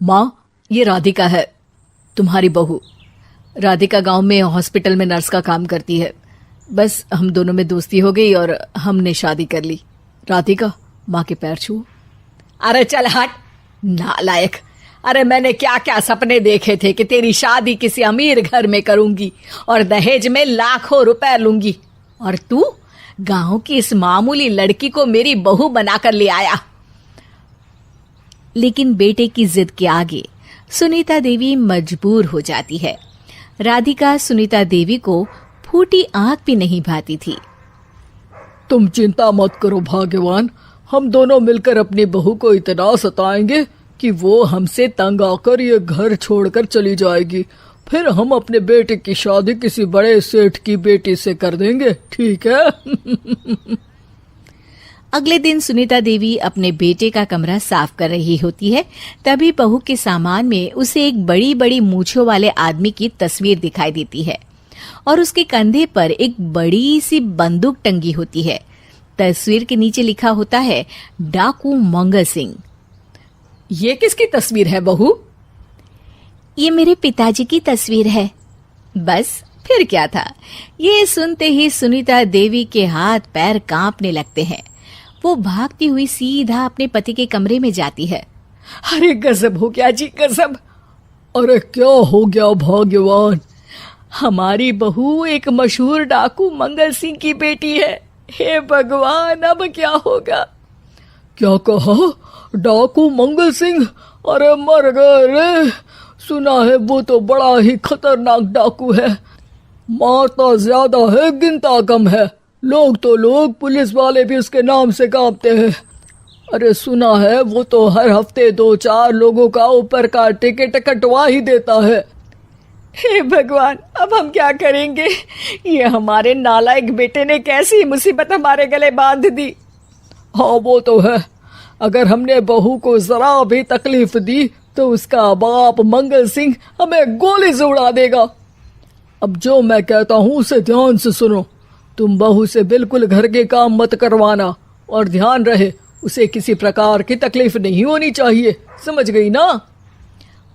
माँ, ये राधिका है, तुम्हारी बहू। राधिका गांव में हॉस्पिटल में नर्स का काम करती है। बस हम दोनों में दोस्ती हो गई और हमने शादी कर ली। राधिका, माँ के पैर छू। अरे चल हट नालायक। अरे मैंने क्या क्या सपने देखे थे कि तेरी शादी किसी अमीर घर में करूंगी और दहेज में लाखों रुपए लूंगी, और तू गांव की इस मामूली लड़की को मेरी बहू बनाकर ले आया। लेकिन बेटे की जिद के आगे सुनीता देवी मजबूर हो जाती है। राधिका सुनीता देवी को फूटी आंख भी नहीं भाती थी। तुम चिंता मत करो भाग्यवान, हम दोनों मिलकर अपनी बहू को इतना सताएंगे कि वो हमसे तंग आकर ये घर छोड़कर चली जाएगी। फिर हम अपने बेटे की शादी किसी बड़े सेठ की बेटी से कर देंगे, ठीक है? अगले दिन सुनीता देवी अपने बेटे का कमरा साफ कर रही होती है। तभी बहू के सामान में उसे एक बड़ी बड़ी मूंछों वाले आदमी की तस्वीर दिखाई देती है और उसके कंधे पर एक बड़ी सी बंदूक टंगी होती है। तस्वीर के नीचे लिखा होता है डाकू मंगल सिंह। ये किसकी तस्वीर है बहू? ये मेरे पिताजी की तस्वीर है। बस फिर क्या था। ये सुनते ही सुनीता देवी के हाथ पैर कांपने लगते हैं। वो भागती हुई सीधा अपने पति के कमरे में जाती है। अरे गजब हो गया जी, गजब। अरे क्या हो गया भाग्यवान? हमारी बहू एक मशहूर डाकू मंगल सिंह की बेटी है। हे भगवान, अब क्या होगा? क्या कहा? डाकू मंगल सिंह? अरे मर गए रे। सुना है वो तो बड़ा ही खतरनाक डाकू है, मारता ज्यादा है गिनता कम है। लोग पुलिस वाले भी उसके नाम से कांपते हैं। अरे सुना है वो तो हर हफ्ते 2-4 लोगों का ऊपर का टिकट कटवा ही देता है। हे भगवान, अब हम क्या करेंगे? ये हमारे नालायक बेटे ने कैसी मुसीबत हमारे गले बांध दी। हाँ वो तो है, अगर हमने बहू को जरा भी तकलीफ दी तो उसका बाप मंगल सिंह हमें गोली से उड़ा देगा। अब जो मैं कहता हूँ उसे ध्यान से सुनो। तुम बहू से बिल्कुल घर के काम मत करवाना, और ध्यान रहे उसे किसी प्रकार की तकलीफ नहीं होनी चाहिए, समझ गई ना?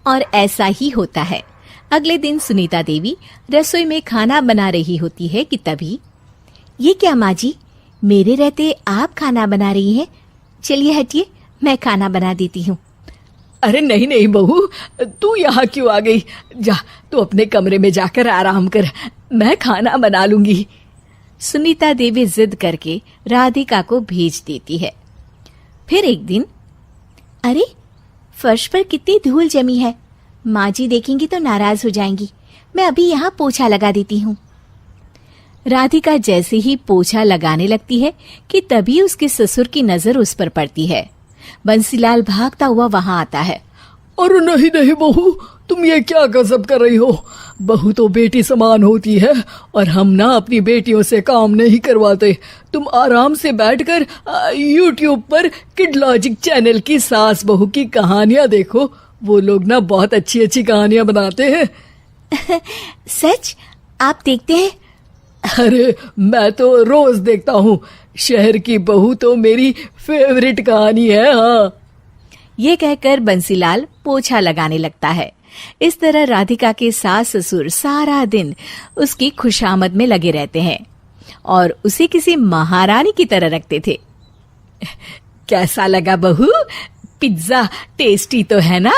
और ऐसा ही होता है। अगले दिन सुनीता देवी रसोई में खाना बना रही होती है कि तभी, ये क्या माँ जी, मेरे रहते आप खाना बना रही हैं? चलिए हटिए, मैं खाना बना देती हूँ। अरे नहीं नहीं बहू, तू यहाँ क्यों आ गई? जा, तू अपने कमरे में जाकर आराम कर, मैं खाना बना लूंगी। सुनीता देवी जिद करके राधिका को भेज देती है। फिर एक दिन, अरे फर्श पर कितनी धूल जमी है, माँ जी देखेंगी तो नाराज हो जाएंगी, मैं अभी यहाँ पोछा लगा देती हूँ। राधिका जैसे ही पोछा लगाने लगती है कि तभी उसके ससुर की नजर उस पर पड़ती है। बंसीलाल भागता हुआ वहां आता है। अरे नहीं नहीं बहू, तुम ये क्या गजब कर रही हो? बहू तो बेटी समान होती है और हम ना अपनी बेटियों से काम नहीं करवाते। तुम आराम से बैठकर YouTube पर किड लॉजिक चैनल की सास बहू की कहानियां देखो। वो लोग ना बहुत अच्छी अच्छी कहानियां बनाते हैं। सच? आप देखते हैं? अरे मैं तो रोज देखता हूँ। शहर की बहू तो मेरी फेवरेट कहानी है। हाँ, ये कहकर बंसीलाल पोछा लगाने लगता है। इस तरह राधिका के सास ससुर सारा दिन उसकी खुशामद में लगे रहते हैं और उसे किसी महारानी की तरह रखते थे। कैसा लगा बहू? पिज्जा टेस्टी तो है ना?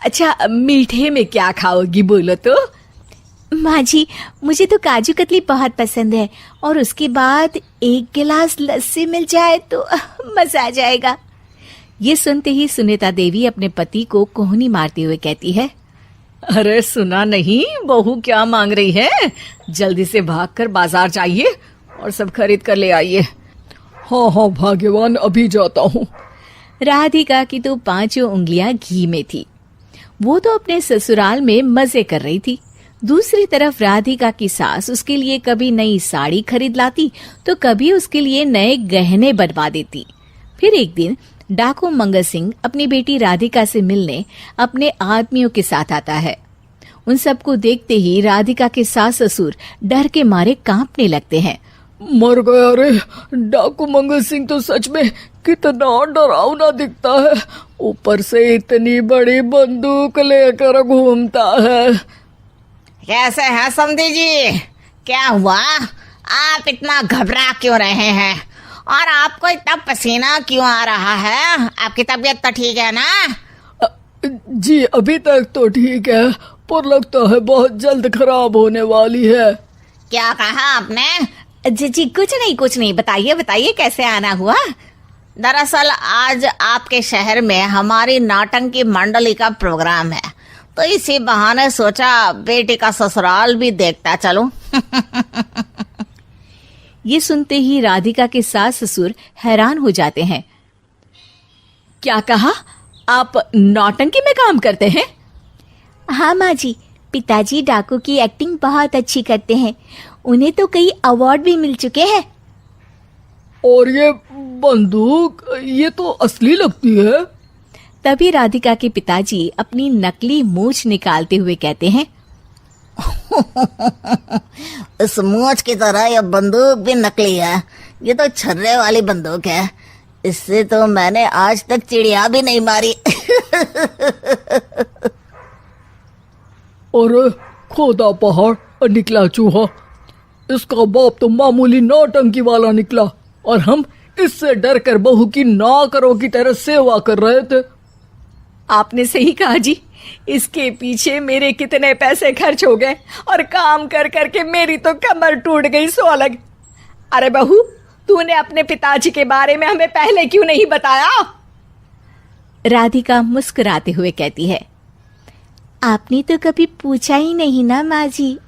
अच्छा, मीठे में क्या खाओगी बोलो तो? माँ जी, मुझे तो काजू कतली बहुत पसंद है और उसके बाद 1 गिलास लस्सी मिल जाए तो मजा आ जाएगा। ये सुनते ही सुनीता देवी अपने पति को कोहनी मारते हुए कहती है, अरे सुना नहीं बहू क्या मांग रही है? जल्दी से भागकर बाजार जाइए और सब खरीद कर ले आइए। हाँ हाँ भाग्यवान, अभी जाता हूँ। राधिका की तो 5 उंगलियां घी में थी। वो तो अपने ससुराल में मजे कर रही थी। दूसरी तरफ राधिका की सास उसके लिए कभी नई साड़ी खरीद लाती तो कभी उसके लिए नए गहने बनवा देती। फिर एक दिन डाकू मंगल सिंह अपनी बेटी राधिका से मिलने अपने आदमियों के साथ आता है। उन सबको देखते ही राधिका के सास ससुर डर के मारे कांपने लगते हैं। मर गया रे, डाकू मंगल सिंह तो सच में कितना डरावना दिखता है। ऊपर से इतनी बड़ी बंदूक लेकर घूमता है। कैसे हैं समधी जी? क्या हुआ? आप इतना घबरा क्यों रहे हैं? और आपको इतना पसीना क्यों आ रहा है? आपकी तबीयत तो ठीक है ना? जी अभी तक तो ठीक है, पर लगता है बहुत जल्द खराब होने वाली है। क्या कहा आपने? जी कुछ नहीं, बताइए बताइए कैसे आना हुआ। दरअसल आज आपके शहर में हमारी नाटंकी मंडली का प्रोग्राम है, तो इसी बहाने सोचा बेटी का ससुराल भी देखता चलूं। ये सुनते ही राधिका के सास ससुर हैरान हो जाते हैं। क्या कहा? आप नौटंकी में काम करते हैं? हाँ माँ जी, पिताजी डाकू की एक्टिंग बहुत अच्छी करते हैं। उन्हें तो कई अवार्ड भी मिल चुके हैं। और ये बंदूक, ये तो असली लगती है। तभी राधिका के पिताजी अपनी नकली मूंछ निकालते हुए कहते हैं, इस मूंछ की तरह यह बंदूक भी नकली है। ये तो छर्रे वाली बंदूक है। इससे तो मैंने आज तक चिड़िया भी नहीं मारी। और खोदा पहाड़ और निकला चूहा। इसका बाप तो मामूली नौटंकी वाला निकला, और हम इससे डर कर बहू की नौकरों की तरह सेवा कर रहे थे। आपने सही कहा जी। इसके पीछे मेरे कितने पैसे खर्च हो गए, और काम कर करके मेरी तो कमर टूट गई सो अलग। अरे बहू, तूने अपने पिताजी के बारे में हमें पहले क्यों नहीं बताया? राधिका मुस्कुराते हुए कहती है, आपने तो कभी पूछा ही नहीं ना माँ जी।